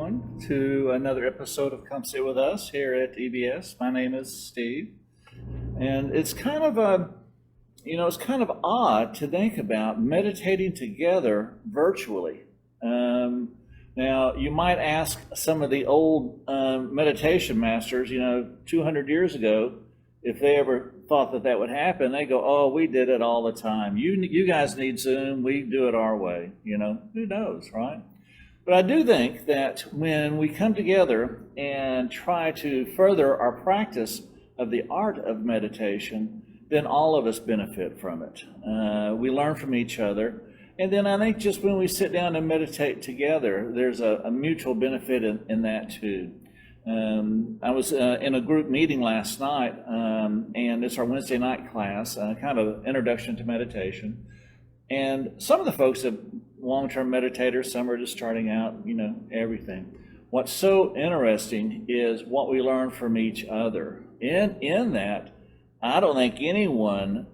everyone, to another episode of Come Sit With Us here at EBS. My name is Steve, and it's kind of odd to think about meditating together virtually. Now, you might ask some of the old meditation masters, 200 years ago, if they ever thought that would happen. They go, "Oh, we did it all the time. You guys need Zoom. We do it our way." Who knows, right? But I do think that when we come together and try to further our practice of the art of meditation, then all of us benefit from it. We learn from each other. And then I think just when we sit down and meditate together, there's a mutual benefit in that too. I was in a group meeting last night, and it's our Wednesday night class, kind of an introduction to meditation. And some of the folks are long-term meditators, some are just starting out, everything. What's so interesting is what we learn from each other. In that, I don't think anyone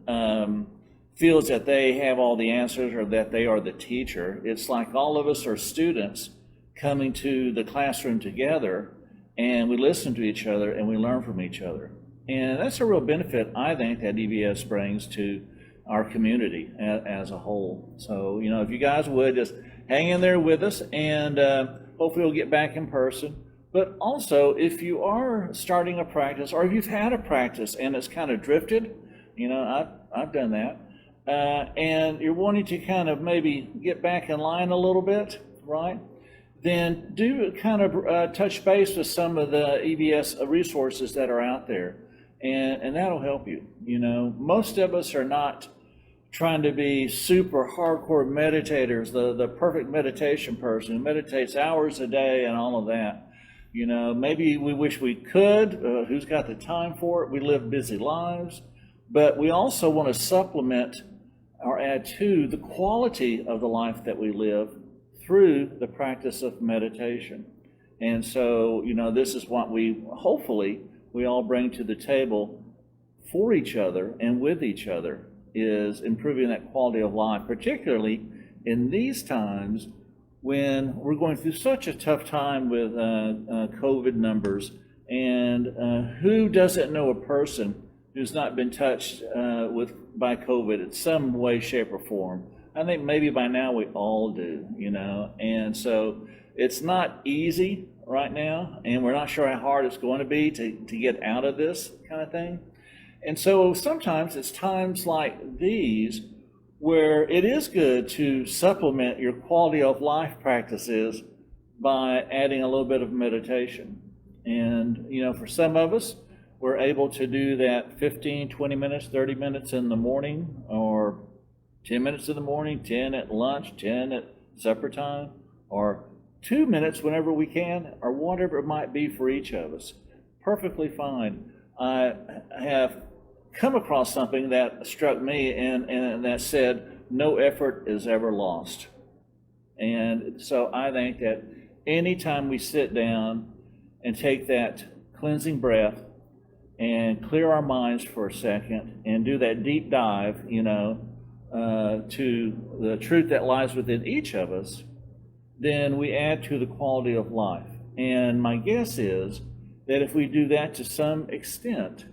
feels that they have all the answers or that they are the teacher. It's like all of us are students coming to the classroom together, and we listen to each other and we learn from each other. And that's a real benefit, I think, that EBS brings to our community as a whole. So, if you guys would just hang in there with us, and hopefully we'll get back in person. But also, if you are starting a practice, or if you've had a practice and it's kind of drifted, I've done that, and you're wanting to kind of maybe get back in line a little bit, right? Then do kind of touch base with some of the EBS resources that are out there, and that'll help you. Most of us are not trying to be super hardcore meditators, the perfect meditation person who meditates hours a day and all of that. Maybe we wish we could. Who's got the time for it? We live busy lives, but we also want to supplement or add to the quality of the life that we live through the practice of meditation. And so, this is what hopefully we all bring to the table for each other and with each other, is improving that quality of life, particularly in these times when we're going through such a tough time with COVID numbers. And who doesn't know a person who's not been touched by COVID in some way, shape, or form? I think maybe by now we all do, and so it's not easy right now, and we're not sure how hard it's going to be to get out of this kind of thing. And so sometimes it's times like these where it is good to supplement your quality of life practices by adding a little bit of meditation. And, for some of us, we're able to do that 15, 20 minutes, 30 minutes in the morning, or 10 minutes in the morning, 10 at lunch, 10 at supper time, or 2 minutes whenever we can, or whatever it might be for each of us. Perfectly fine. I have come across something that struck me and that said, no effort is ever lost. And so I think that anytime we sit down and take that cleansing breath and clear our minds for a second and do that deep dive, to the truth that lies within each of us, then we add to the quality of life. And my guess is that if we do that to some extent,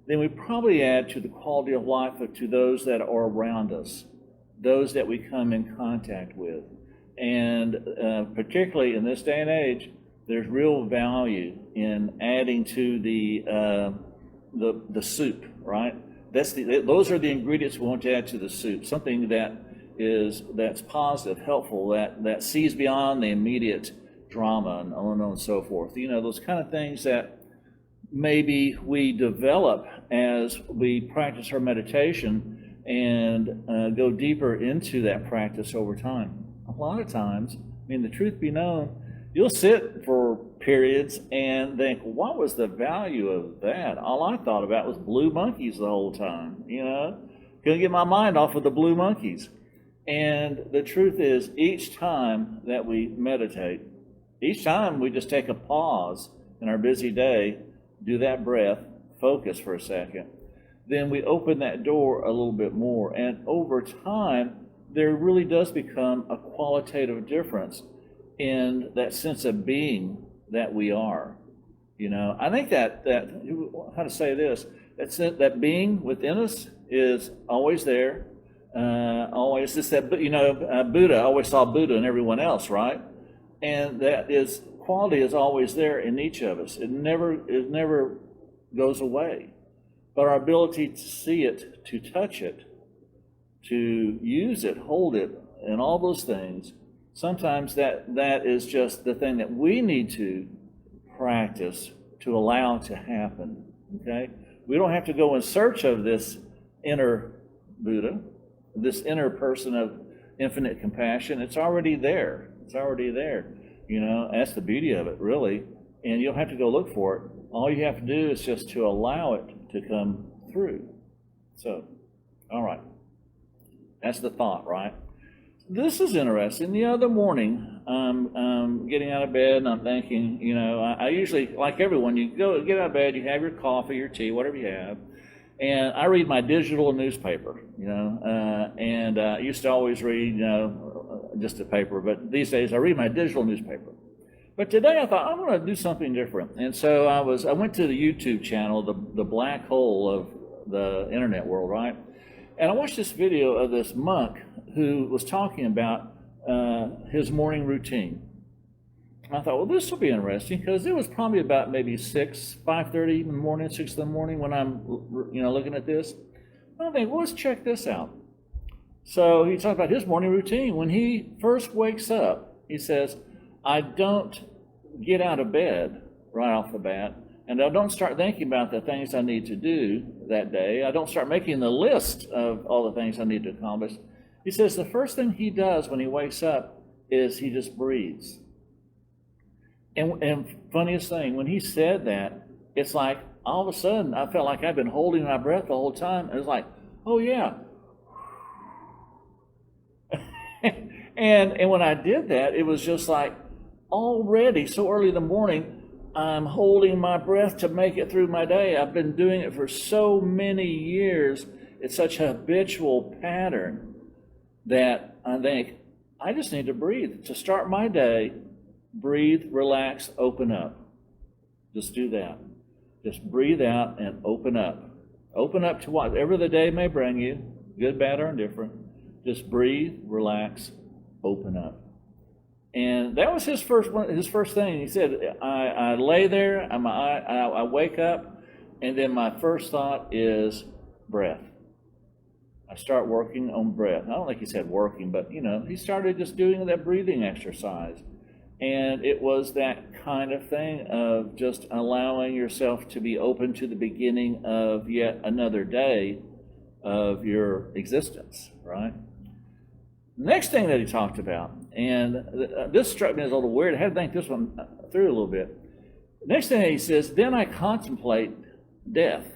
then we probably add to the quality of life to those that are around us, those that we come in contact with. And particularly in this day and age, there's real value in adding to the soup, right? Those are the ingredients we want to add to the soup, something that's positive, helpful, that sees beyond the immediate drama and on and so forth. Those kind of things that maybe we develop as we practice our meditation and go deeper into that practice over time. A lot of times, the truth be known, you'll sit for periods and think, what was the value of that? All I thought about was blue monkeys the whole time, Couldn't get my mind off of the blue monkeys. And the truth is, each time that we meditate, each time we just take a pause in our busy day, do that breath, focus for a second, then we open that door a little bit more. And over time, there really does become a qualitative difference in that sense of being that we are. I think that how to say this, that being within us is always there. Always just that, Buddha, I always saw Buddha in everyone else, right? And that is quality is always there in each of us. It never goes away. But our ability to see it, to touch it, to use it, hold it, and all those things, sometimes that is just the thing that we need to practice to allow to happen. Okay? We don't have to go in search of this inner Buddha, this inner person of infinite compassion. It's already there. It's already there. That's the beauty of it, really. And you don't have to go look for it. All you have to do is just to allow it to come through. So, all right. That's the thought, right? This is interesting. The other morning, I'm getting out of bed and I'm thinking, I usually, like everyone, you get out of bed, you have your coffee, your tea, whatever you have, and I read my digital newspaper, and I used to always read, just a paper, but these days I read my digital newspaper. But today I thought I'm going to do something different, and so I went to the YouTube channel, the black hole of the internet world, right? And I watched this video of this monk who was talking about his morning routine. And I thought, well, this will be interesting, because it was probably about maybe 5:30 in the morning, 6 in the morning when I'm, looking at this. I think, well, let's check this out. So he talked about his morning routine. When he first wakes up, he says, I don't get out of bed right off the bat, and I don't start thinking about the things I need to do that day. I don't start making the list of all the things I need to accomplish. He says the first thing he does when he wakes up is he just breathes. And funniest thing, when he said that, it's like all of a sudden I felt like I've been holding my breath the whole time. It was like, oh yeah. and when I did that, it was just like already so early in the morning, I'm holding my breath to make it through my day. I've been doing it for so many years. It's such a habitual pattern that I think I just need to breathe. To start my day, breathe, relax, open up. Just do that. Just breathe out and open up. Open up to whatever the day may bring you, good, bad, or indifferent. Just breathe, relax, open up. And that was his first thing. He said, I lay there, I wake up, and then my first thought is breath. I start working on breath. I don't think he said working, but he started just doing that breathing exercise. And it was that kind of thing of just allowing yourself to be open to the beginning of yet another day of your existence, right? Next thing that he talked about, and this struck me as a little weird. I had to think this one through a little bit. Next thing he says, then I contemplate death.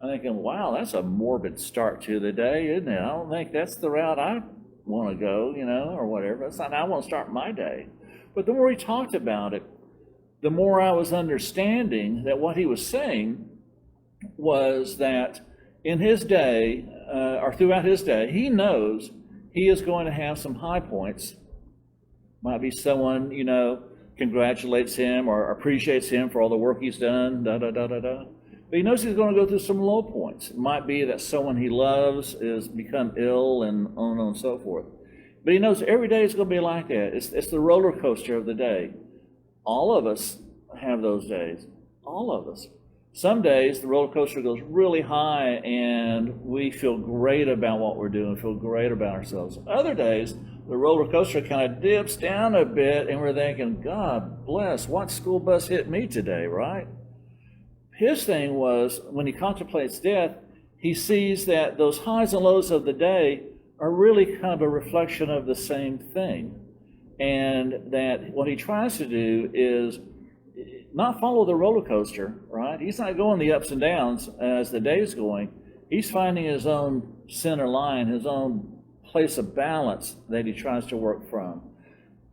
I'm thinking, wow, that's a morbid start to the day, isn't it? I don't think that's the route I want to go, or whatever. That's not how I want to start my day. But the more he talked about it, the more I was understanding that what he was saying was that in his day, or throughout his day, he knows he is going to have some high points. Might be someone, congratulates him or appreciates him for all the work he's done, But he knows he's going to go through some low points. It might be that someone he loves is become ill and on and so forth. But he knows every day is going to be like that. It's the roller coaster of the day. All of us have those days. All of us. Some days the roller coaster goes really high and we feel great about what we're doing, feel great about ourselves. Other days the roller coaster kind of dips down a bit and we're thinking, God bless, what school bus hit me today, right? His thing was, when he contemplates death, he sees that those highs and lows of the day are really kind of a reflection of the same thing. And that what he tries to do is not follow the roller coaster, right? He's not going the ups and downs as the day's going. He's finding his own center line, his own place of balance that he tries to work from.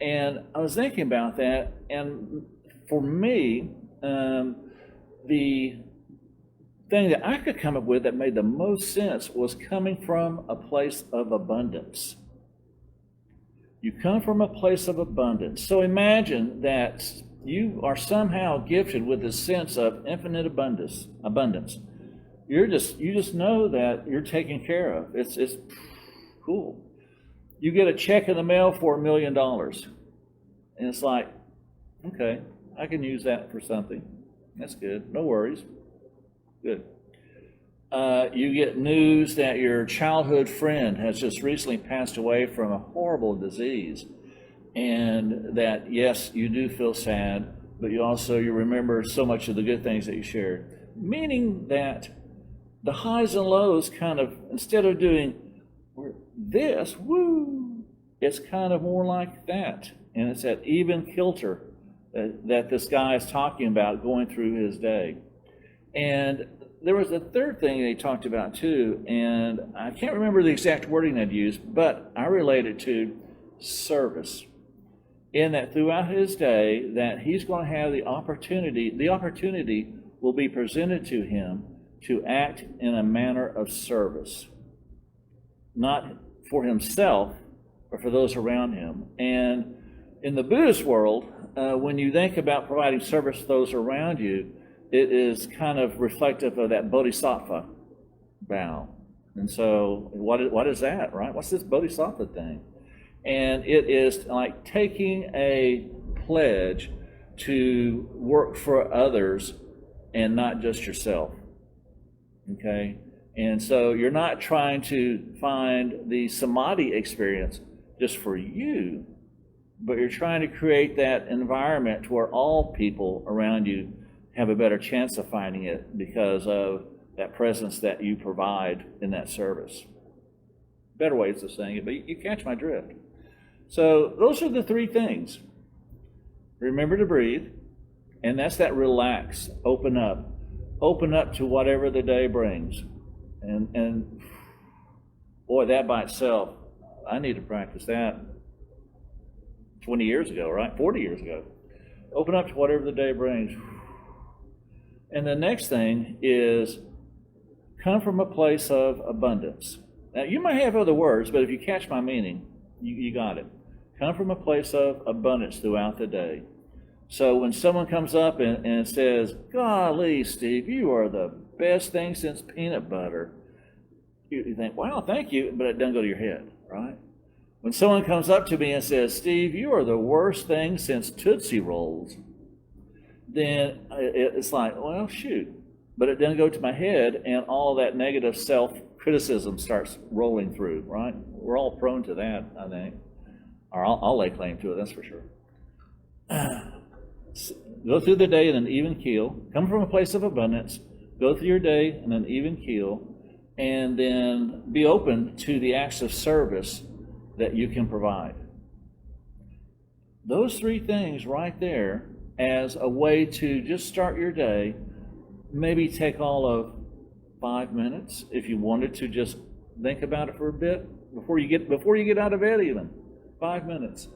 And I was thinking about that, and for me, the thing that I could come up with that made the most sense was coming from a place of abundance. You come from a place of abundance. So imagine that you are somehow gifted with this sense of infinite abundance. You just know that you're taken care of. It's cool. You get a check in the mail for $1 million. And it's like, okay, I can use that for something. That's good. No worries. Good. You get news that your childhood friend has just recently passed away from a horrible disease. And that, yes, you do feel sad, but you remember so much of the good things that you shared. Meaning that the highs and lows kind of, instead of doing this, woo, it's kind of more like that. And it's that even kilter that this guy is talking about going through his day. And there was a third thing that he talked about too, and I can't remember the exact wording I'd used, but I relate it to service. In that throughout his day, that he's going to have the opportunity will be presented to him to act in a manner of service. Not for himself, but for those around him. And in the Buddhist world, when you think about providing service to those around you, it is kind of reflective of that bodhisattva vow. And so what is that, right? What's this bodhisattva thing? And it is like taking a pledge to work for others and not just yourself. Okay? And so you're not trying to find the samadhi experience just for you, but you're trying to create that environment to where all people around you have a better chance of finding it because of that presence that you provide in that service. Better ways of saying it, but you catch my drift. So those are the three things. Remember to breathe, and that's that relax, open up to whatever the day brings. And boy, that by itself, I need to practice that 20 years ago, right? 40 years ago. Open up to whatever the day brings. And the next thing is come from a place of abundance. Now, you might have other words, but if you catch my meaning, you got it. Come from a place of abundance throughout the day. So when someone comes up and says, golly, Steve, you are the best thing since peanut butter, you think, wow, thank you, but it doesn't go to your head, right? When someone comes up to me and says, Steve, you are the worst thing since Tootsie Rolls, then it's like, well, shoot. But it doesn't go to my head, and all that negative self-criticism starts rolling through, right? We're all prone to that, I think. Or I'll lay claim to it, that's for sure. Go through the day in an even keel. Come from a place of abundance. Go through your day in an even keel. And then be open to the acts of service that you can provide. Those three things right there as a way to just start your day, maybe take all of 5 minutes if you wanted to just think about it for a bit before you get out of bed even. 5 minutes,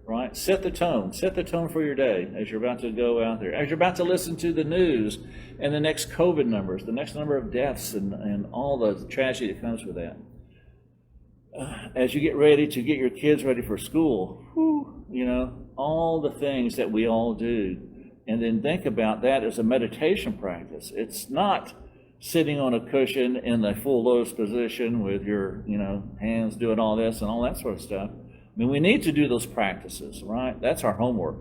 right? Set the tone for your day as you're about to go out there, as you're about to listen to the news and the next COVID numbers, the next number of deaths and all the tragedy that comes with that. As you get ready to get your kids ready for school, all the things that we all do, and then think about that as a meditation practice. It's not sitting on a cushion in the full lotus position with your, hands doing all this and all that sort of stuff. I mean, we need to do those practices, right? That's our homework.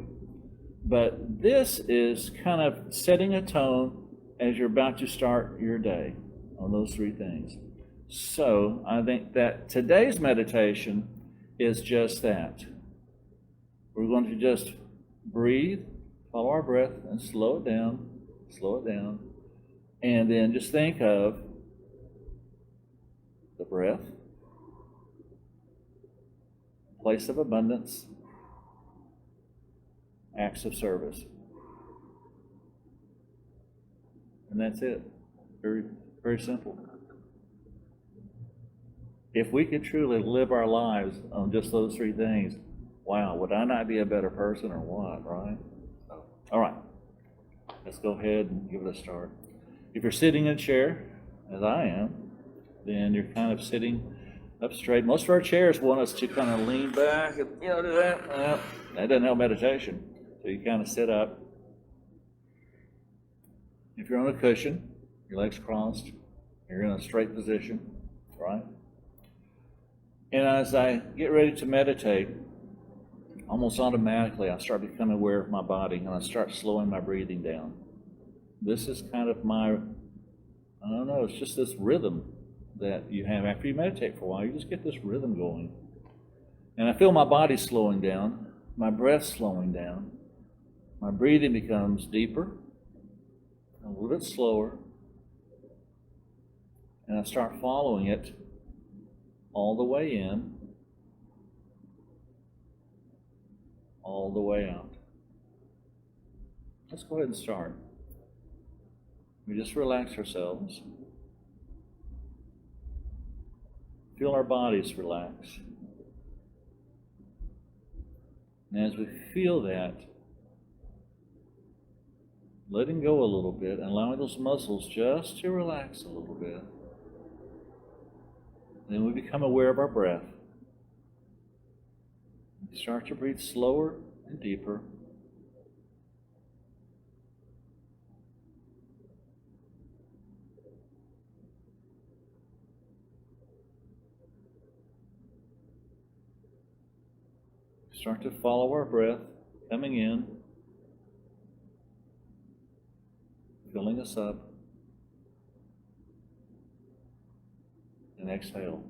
But this is kind of setting a tone as you're about to start your day on those three things. So I think that today's meditation is just that. We're going to just breathe, follow our breath, and slow it down, and then just think of the breath, place of abundance, acts of service. And that's it. Very, very simple. If we could truly live our lives on just those three things, wow, would I not be a better person or what, right? All right, let's go ahead and give it a start. If you're sitting in a chair, as I am, then you're kind of sitting Up straight. Most of our chairs want us to kind of lean back and, do that. That doesn't help meditation. So you kind of sit up. If you're on a cushion, your legs crossed, you're in a straight position, right? And as I get ready to meditate, almost automatically I start becoming aware of my body, and I start slowing my breathing down. This is kind of it's just this rhythm that you have after you meditate for a while. You just get this rhythm going. And I feel my body slowing down, my breath slowing down. My breathing becomes deeper, a little bit slower, and I start following it all the way in, all the way out. Let's go ahead and start. We just relax ourselves. Feel our bodies relax. And as we feel that, letting go a little bit and allowing those muscles just to relax a little bit. Then we become aware of our breath. We start to breathe slower and deeper. Start to follow our breath coming in, filling us up, and exhale.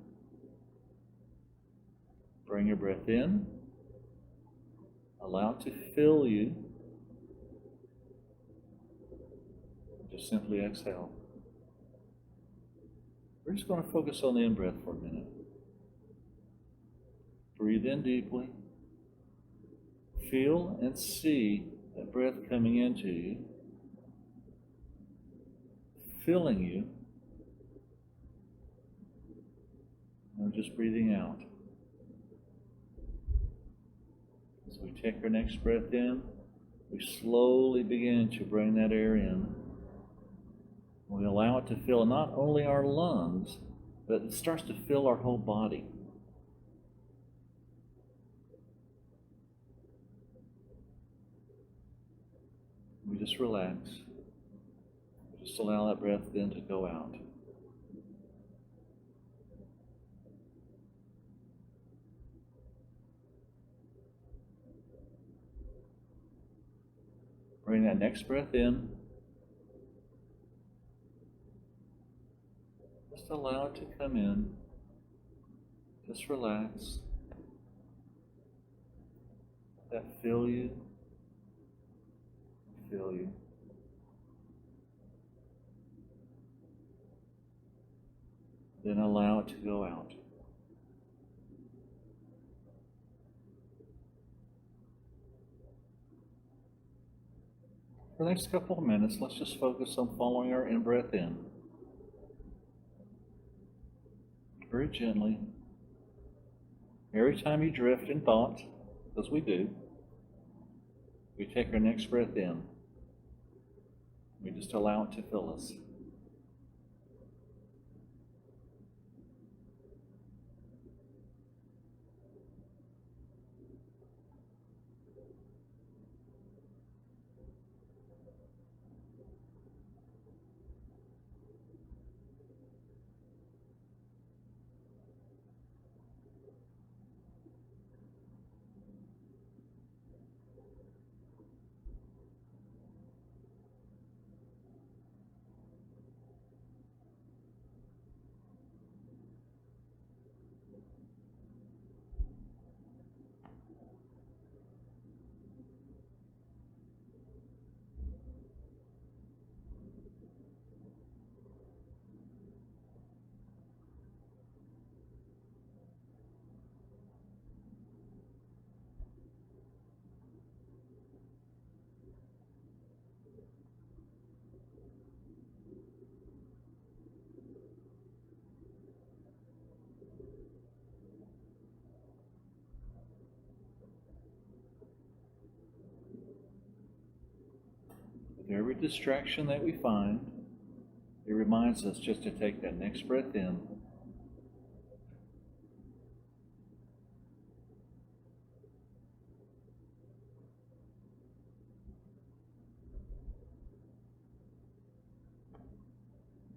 Bring your breath in, allow it to fill you, just simply exhale. We're just going to focus on the in-breath for a minute. Breathe in deeply. Feel and see that breath coming into you, filling you, and just breathing out. As we take our next breath in, we slowly begin to bring that air in. We allow it to fill not only our lungs, but it starts to fill our whole body. We just relax. Just allow that breath then to go out. Bring that next breath in. Just allow it to come in. Just relax. Let that fill you. Fill you. Then allow it to go out. For the next couple of minutes, let's just focus on following our in-breath in. Very gently. Every time you drift in thought, as we do, we take our next breath in. We just allow it to fill us. With every distraction that we find, it reminds us just to take that next breath in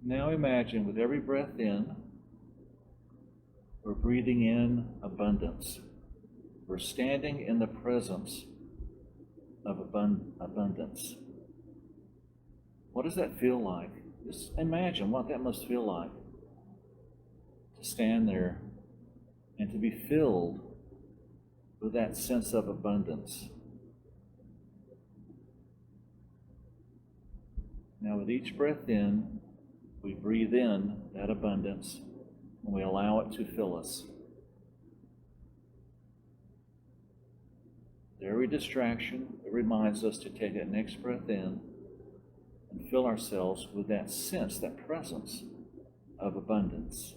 Now imagine with every breath in, we're breathing in abundance. We're standing in the presence of abundance. What does that feel like? Just imagine what that must feel like to stand there and to be filled with that sense of abundance. Now with each breath in, we breathe in that abundance and we allow it to fill us. Every distraction, it reminds us to take that next breath in and fill ourselves with that sense, that presence of abundance.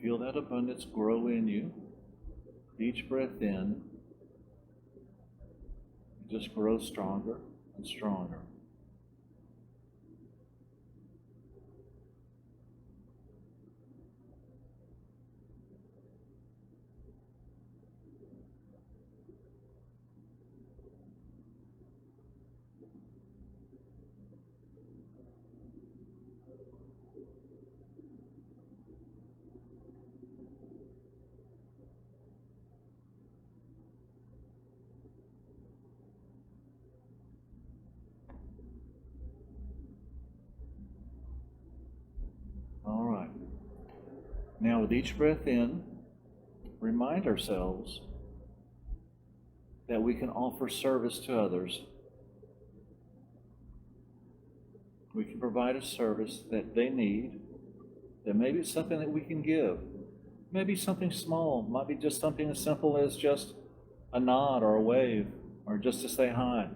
Feel that abundance grow in you. Each breath in, you just grow stronger and stronger. All right. Now with each breath in, remind ourselves that we can offer service to others. We can provide a service that they need, that maybe it's something that we can give. Maybe something small, might be just something as simple as just a nod or a wave, or just to say hi.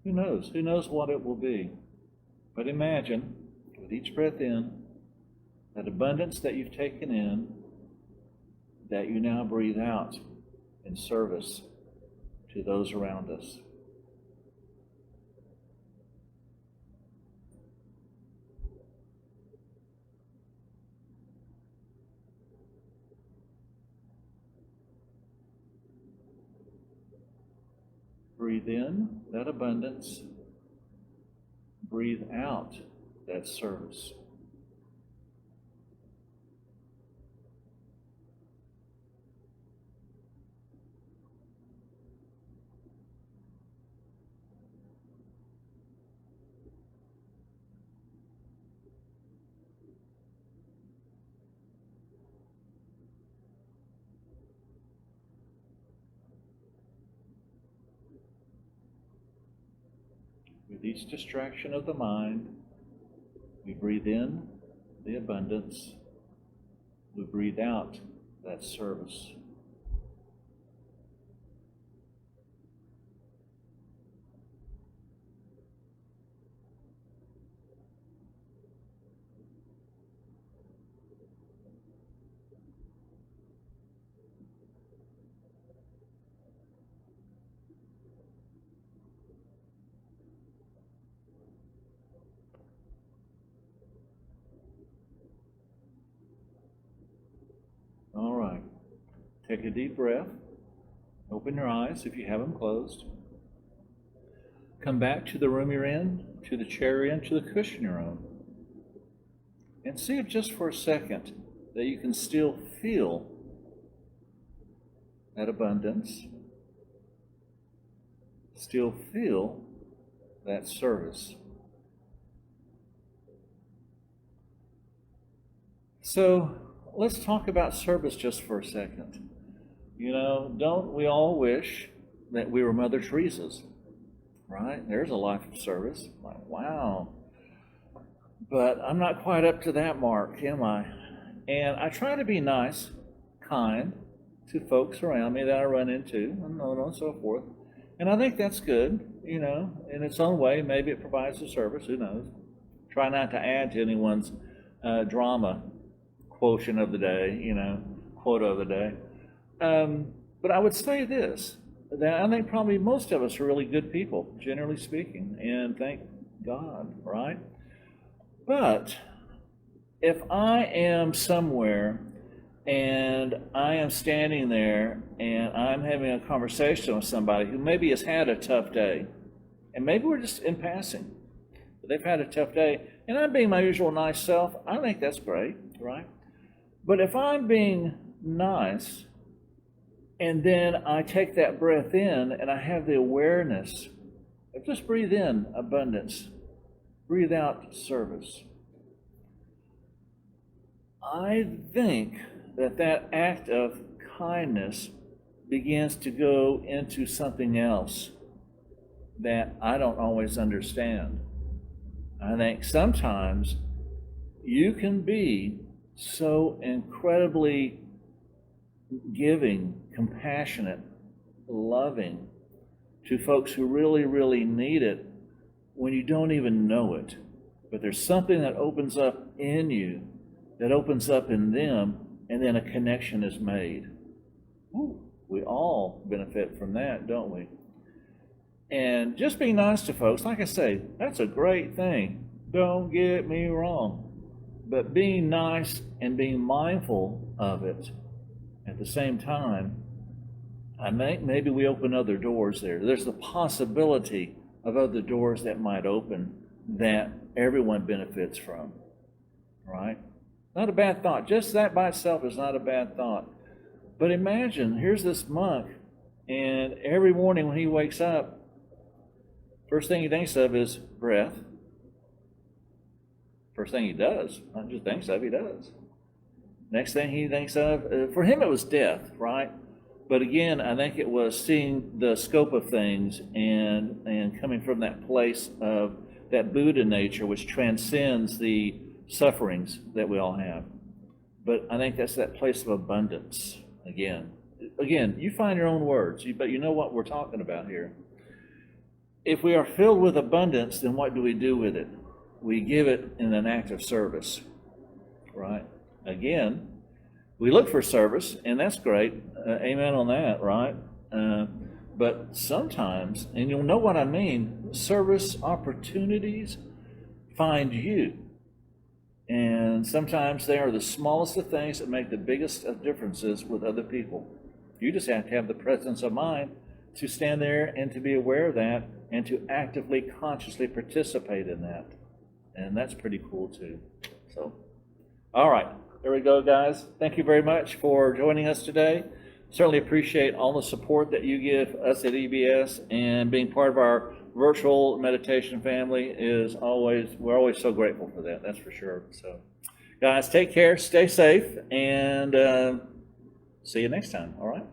Who knows? Who knows what it will be? But imagine, with each breath in, that abundance that you've taken in, that you now breathe out in service to those around us. Breathe in that abundance. Breathe out that service. With each distraction of the mind, we breathe in the abundance, we breathe out that service. All right. Take a deep breath. Open your eyes if you have them closed. Come back to the room you're in, to the chair you're in, to the cushion you're on. And see if just for a second that you can still feel that abundance, still feel that service. So let's talk about service just for a second. You know, don't we all wish that we were Mother Teresa's, right? There's a life of service. Like, wow. But I'm not quite up to that mark, am I? And I try to be nice, kind to folks around me that I run into, and so on and so forth. And I think that's good, you know, in its own way. Maybe it provides a service, who knows? Try not to add to anyone's drama quotient of the day, you know, quote of the day. But I would say this, that I think probably most of us are really good people, generally speaking, and thank God, right? But if I am somewhere and I am standing there and I'm having a conversation with somebody who maybe has had a tough day, and maybe we're just in passing, but they've had a tough day, and I'm being my usual nice self, I think that's great, right? But if I'm being nice, and then I take that breath in and I have the awareness of just breathe in abundance, breathe out service. I think that that act of kindness begins to go into something else that I don't always understand. I think sometimes you can be so incredibly giving, compassionate, loving to folks who really, really need it when you don't even know it. But there's something that opens up in you, that opens up in them, and then a connection is made. Ooh, we all benefit from that, don't we? And just being nice to folks, like I say, that's a great thing. Don't get me wrong. But being nice and being mindful of it at the same time, I think maybe we open other doors there. There's the possibility of other doors that might open that everyone benefits from, right? Not a bad thought. Just that by itself is not a bad thought. But imagine, here's this monk, and every morning when he wakes up, first thing he thinks of is breath. First thing he does, not just thinks of, he does. Next thing he thinks of, for him it was death, right? But again, I think it was seeing the scope of things and coming from that place of that Buddha nature, which transcends the sufferings that we all have. But I think that's that place of abundance. Again, you find your own words, but you know what we're talking about here. If we are filled with abundance, then what do we do with it? We give it in an act of service, right? Again, we look for service, and that's great. Amen on that, right? But sometimes, and you'll know what I mean, service opportunities find you. And sometimes they are the smallest of things that make the biggest of differences with other people. You just have to have the presence of mind to stand there and to be aware of that and to actively, consciously participate in that. And that's pretty cool too. So, all right, there we go, guys. Thank you very much for joining us today. Certainly appreciate all the support that you give us at EBS, and being part of our virtual meditation family we're always so grateful for that, that's for sure. So, guys, take care, stay safe, and see you next time, all right?